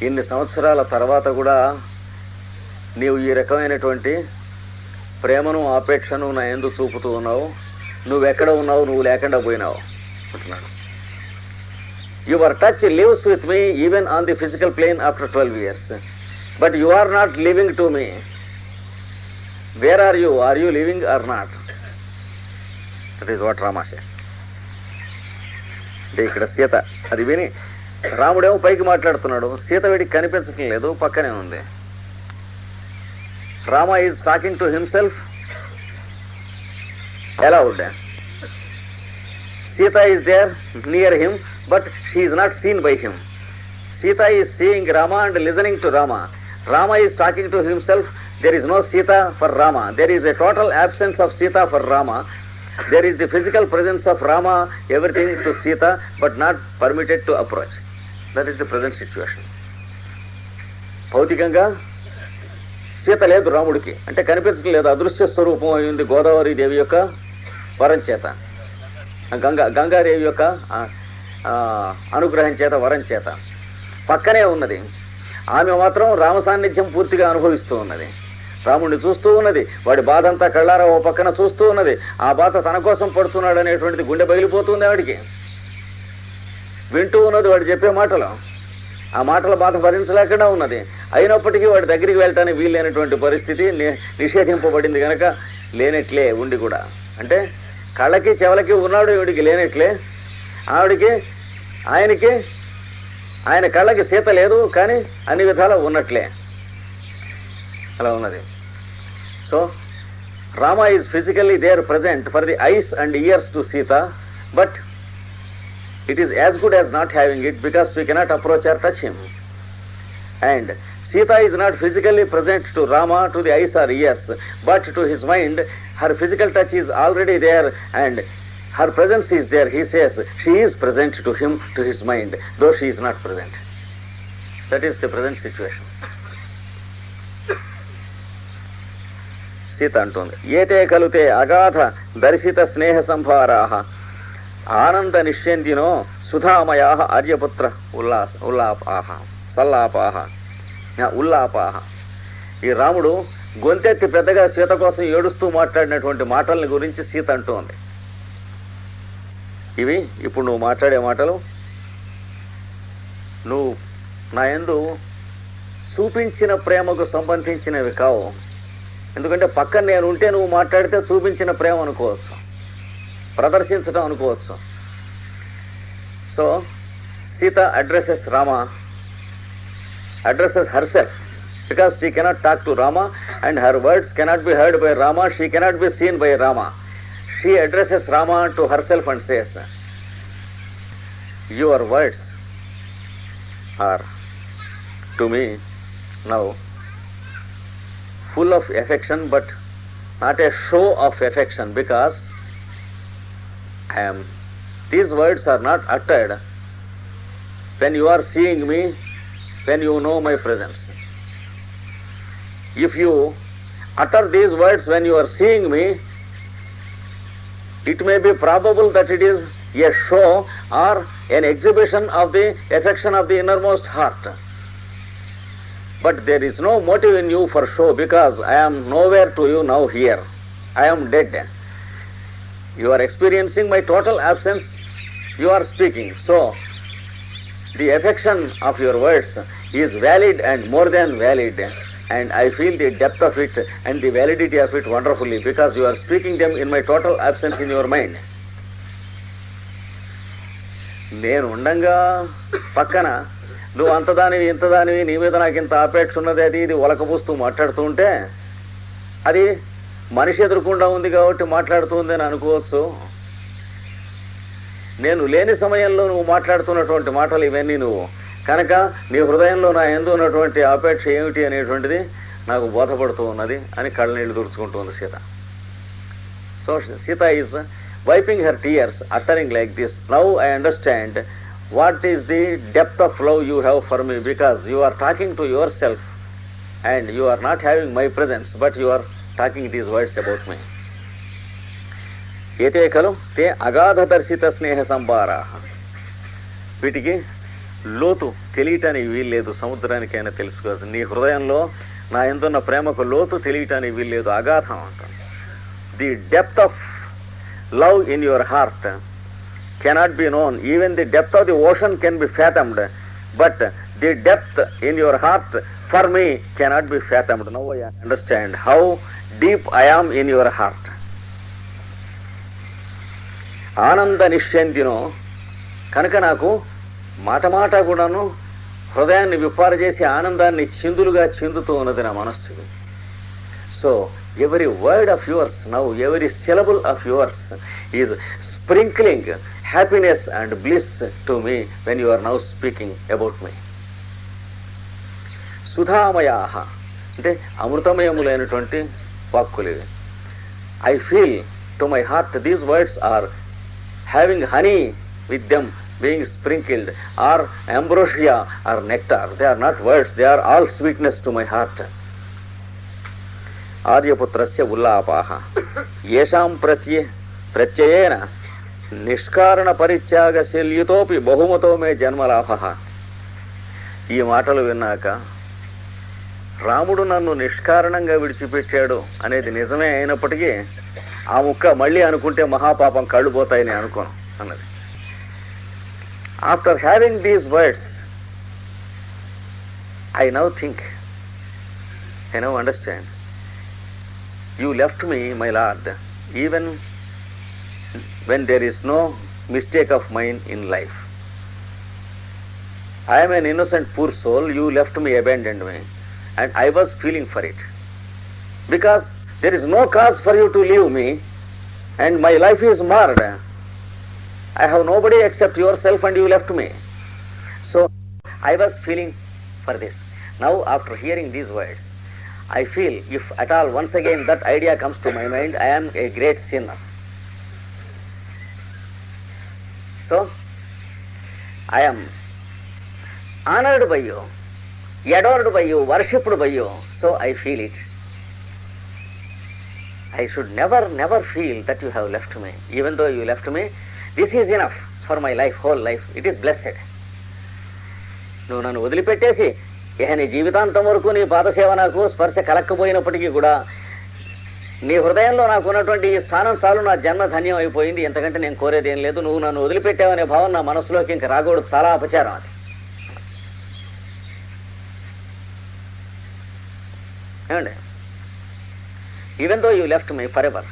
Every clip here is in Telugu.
ఇన్ని సంవత్సరాల తర్వాత కూడా నీవు ఈ రకమైనటువంటి ప్రేమను ఆపేక్షను నా యందు చూపుతూ ఉన్నావు. నువ్వెక్కడ ఉన్నావు, నువ్వు లేకుండా పోయినావు అంటున్నాడు. Your touch lives with me even on the physical plane after 12 years, but you are not living to me. Where are you living or not? That is what Rama says. అంటే ఇక్కడ సీత అది విని రాముడేమో పైకి మాట్లాడుతున్నాడు, సీత వీడికి కనిపించటం లేదు, పక్కనే ఉంది. Rama is talking to himself aloud. Sita is there near him, but she is not seen by him. Sita is seeing Rama and listening to Rama. Rama is talking to himself. There is no Sita for Rama. There is a total absence of Sita for Rama. There is the physical presence of Rama, everything to Sita, but not permitted to approach. That is the present situation. భౌతికంగా సీత లేదు రాముడికి, అంటే కనిపించడం లేదు, అదృశ్య స్వరూపం అయింది గోదావరి దేవి యొక్క వరం చేత, గంగాదేవి యొక్క అనుగ్రహం చేత, వరం చేత పక్కనే ఉన్నది. ఆమె మాత్రం రామ సాన్నిధ్యం పూర్తిగా అనుభవిస్తూ ఉన్నది, రాముడిని చూస్తూ ఉన్నది, వాడి బాధ అంతా కళ్ళారా ఓ పక్కన చూస్తూ ఉన్నది. ఆ బాధ తన కోసం పడుతున్నాడు అనేటువంటిది గుండె పగిలిపోతుంది ఆవిడికి. వింటూ ఉన్నది వాడు చెప్పే మాటలు, ఆ మాటల బాధ భరించలేకుండా ఉన్నది. అయినప్పటికీ వాడి దగ్గరికి వెళ్ళటానికి వీల్లేనటువంటి పరిస్థితి నిషేధింపబడింది కనుక లేనట్లే ఉండి కూడా, అంటే కళ్ళకి చెవులకి ఉన్నాడు, ఈవిడికి లేనట్లే. ఆవిడికి ఆయన కళ్ళకి సీత లేదు, కానీ అన్ని విధాలా ఉన్నట్లే, అలా ఉన్నది. So Rama is physically there present for the eyes and ears to Sita, but it is as good as not having it, because we cannot approach or touch him. And Sita is not physically present to Rama, to the eyes or ears, but to his mind. Her physical touch is already there and her presence is there. He says she is present to him, to his mind, though she is not present. That is the present situation. Sita antundi, yete kalute agatha darshita sneha sambharaah ఆనంద నిశ్చందినో సుధామయా ఆర్యపుత్ర ఉల్లాపాహ. ఈ రాముడు గొంతెత్తి పెద్దగా సీత కోసం ఏడుస్తూ మాట్లాడినటువంటి మాటల్ని గురించి సీత అంటూ ఉంది. ఇవి ఇప్పుడు నువ్వు మాట్లాడే మాటలు నువ్వు నా యందు చూపించిన ప్రేమకు సంబంధించినవి కావు. ఎందుకంటే పక్కన నేను ఉంటే నువ్వు మాట్లాడితే చూపించిన ప్రేమ అనుకోవచ్చు, ప్రదర్శించడం అనుకోవచ్చు. So Sita addresses Rama, addresses herself, because she cannot talk to Rama and her words cannot be heard by Rama, she cannot be seen by Rama. She addresses Rama to herself and says, your words are to me now full of affection, but not a show of affection, because these words are not uttered when you are seeing me, when you know my presence. If you utter these words when you are seeing me, it may be probable that it is a show or an exhibition of the affection of the innermost heart. But there is no motive in you for show, because I am nowhere to you now here. I am dead. You are experiencing my total absence, you are speaking. So the affection of your words is valid and more than valid, and I feel the depth of it and the validity of it wonderfully, because you are speaking them in my total absence in your mind. నేను ఉండంగా పక్కన నువ్వు అంతదానివి ఇంతదానివి, నీ మీద నాకు ఇంత ఆపేక్ష ఉన్నది, అది ఇది ఒలకబూస్తూ మాట్లాడుతూ ఉంటే అది మనిషి ఎదురుకుండా ఉంది కాబట్టి మాట్లాడుతుంది అని అనుకోవచ్చు. నేను లేని సమయంలో నువ్వు మాట్లాడుతున్నటువంటి మాటలు ఇవన్నీ నువ్వు కనుక నీ హృదయంలో నా యందు ఉన్నటువంటి ఆపేక్ష ఏమిటి అనేటువంటిది నాకు బోధపడుతూ ఉన్నది అని కళ్ళనీళ్ళు తుడుచుకుంటుంది Sita. So Sita is wiping her tears, uttering like this, now I understand what is the depth of love you have for me, because you are talking to yourself and you are not having my presence, but you are talking these words about me. ఏతే ఖలు తే అగాధ దర్శిత స్నేహ సంభారాః. వీటికి లోతు తెలియటానికి వీల్లేదు, సముద్రానికైనా తెలుసుకోవచ్చు. నీ హృదయంలో నా ఎందున్న ప్రేమకు లోతు తెలియటానికి వీల్లేదు, అగాధం అంటాను. The depth of love in your heart cannot be known. Even the depth of the ocean can be fathomed, but the depth in your heart for me cannot be fathomed. Now I understand how deep I am in your heart. ఆనంద నిశ్చందినో కనుక నాకు మాట మాట కూడాను హృదయాన్ని విప్పార చేసి ఆనందాన్ని చిందులుగా చిందుతూ ఉన్నది నా మనస్సుకి. So every word of yours now, every syllable of yours is sprinkling happiness and bliss to me when you are now speaking about me. సుధామయాహ అంటే అమృతమయములైనటువంటి వాక్కులు. I feel to my heart these words are having honey with them being sprinkled, or ambrosia or nectar. They are not words, they are all sweetness to my heart. ఆర్యపుత్రస్య ఉల్లాపాహ ఏషాం ప్రత్యయేన నిష్కారణ పరిత్యాగశల్యుతోపి బహుమతో మే జన్మలాభ. ఈ మాటలు విన్నాక రాముడు నన్ను నిష్కారణంగా విడిచిపెట్టాడు అనేది నిజమే అయినప్పటికీ ఆ ముక్క మళ్ళీ అనుకుంటే మహాపాపం కళ్ళు పోతాయని అనుకోను అన్నది. After having these words I now think, I now understand. You left me, my Lord, even when there is no mistake of mine in life. I am an innocent poor soul. You left me, abandoned me, and I was feeling for it. Because there is no cause for you to leave me, and my life is marred. I have nobody except yourself, and you left me. So I was feeling for this. Now, after hearing these words, I feel, if at all once again that idea comes to my mind, I am a great sinner. So, I am honored by you, adored by you, worshipped by you, so I feel it. I should never feel that you have left me. Even though you left me, this is enough for my life, whole life. It is blessed. నువ్వు నన్ను వదిలిపెట్టేసి నీ జీవితాంతం వరకు నీ పాదసేవ నాకు స్పర్శ కలక్కపోయినప్పటికీ కూడా నీ హృదయంలో నాకు ఉన్నటువంటి ఈ స్థానం చాలు, నా జన్మ ధన్యం అయిపోయింది, ఎంతకంటే నేను కోరేది ఏం లేదు. నువ్వు నన్ను వదిలిపెట్టావనే భావం నా మనసులోకి ఇంక రాకూడదు, చాలా అపచారం అది. ఏమండి, even though you left me forever,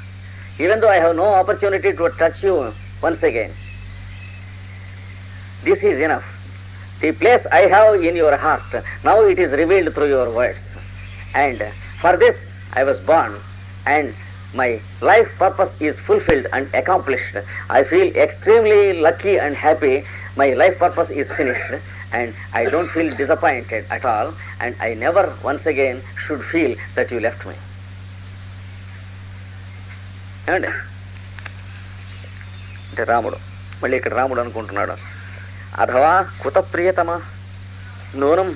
even though I have no opportunity to touch you once again, this is enough. The place I have in your heart, now it is revealed through your words. And for this I was born, and my life purpose is fulfilled and accomplished. I feel extremely lucky and happy. My life purpose is finished, and I don't feel disappointed at all, and I never once again should feel that you left me. And అంటే రాముడు మళ్ళీ ఇక్కడ రాముడు అనుకుంటున్నాడు, అథవా కుత ప్రియతమ నూనం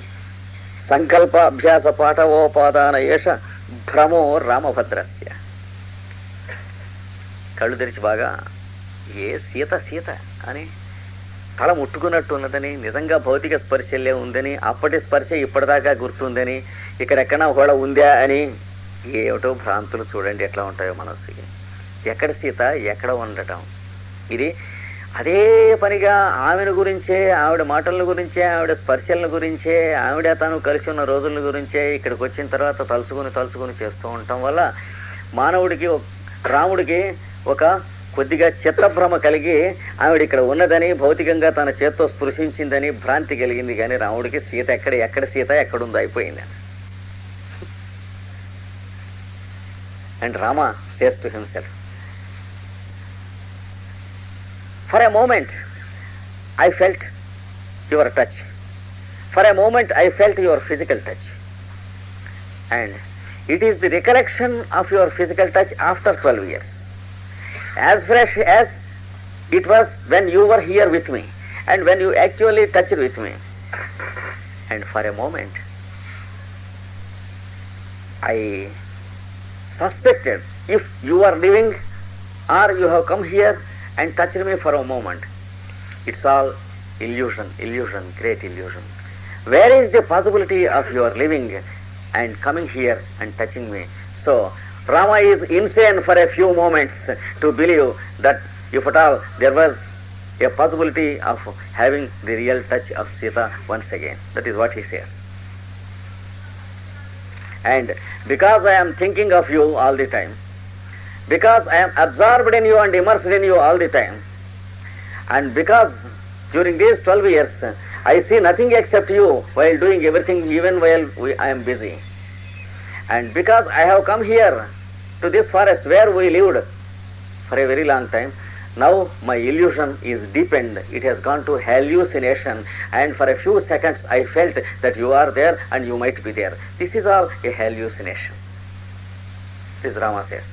సంకల్ప అభ్యాస పాఠవోపాదాన ఏష భ్రమో రామభద్రస్య. కళ్ళు తెరిచి బాగా ఏ సీత సీత అని తల ముట్టుకున్నట్టు ఉన్నదని, నిజంగా భౌతిక స్పర్శలే ఉందని, అప్పటి స్పర్శ ఇప్పటిదాకా గుర్తుందని, ఇక్కడెక్కడా ఒకవేళ ఉందా అని ఏమిటో భ్రాంతులు చూడండి ఎట్లా ఉంటాయో మనస్సుకి. ఎక్కడ సీత, ఎక్కడ ఉండటం, ఇది అదే పనిగా ఆమెను గురించే, ఆవిడ మాటల గురించే, ఆవిడ స్పర్శల గురించే, ఆవిడ తను కలిసి ఉన్న రోజుల గురించే ఇక్కడికి వచ్చిన తర్వాత తలుచుకుని చేస్తూ ఉండటం వల్ల మానవుడికి, రాముడికి ఒక కొద్దిగా చిత్తభ్రమ కలిగి ఆవిడ ఇక్కడ ఉన్నదని, భౌతికంగా తన చేత్తో స్పృశించిందని భ్రాంతి కలిగింది. కానీ రాముడికి సీత ఎక్కడ సీత ఎక్కడుందో అయిపోయింది. And Rama says to himself, for a moment I felt your touch, for a moment I felt your physical touch, and it is the recollection of your physical touch after 12 years, as fresh as it was when you were here with me and when you actually touched with me. And for a moment I suspected if you are living or you have come here and touched me for a moment. It's all illusion, illusion, great illusion. Where is the possibility of your living and coming here and touching me? So, Rama is insane for a few moments to believe that if at all there was a possibility of having the real touch of Sita once again. That is what he says. And because I am thinking of you all the time, because I am absorbed in you and immersed in you all the time, and because during these 12 years I see nothing except you while doing everything, even while I am busy, and because I have come here to this forest where we lived for a very long time, now my illusion is deepened. It has gone to hallucination, and for a few seconds I felt that you are there and you might be there. This is all a hallucination. This Rama says.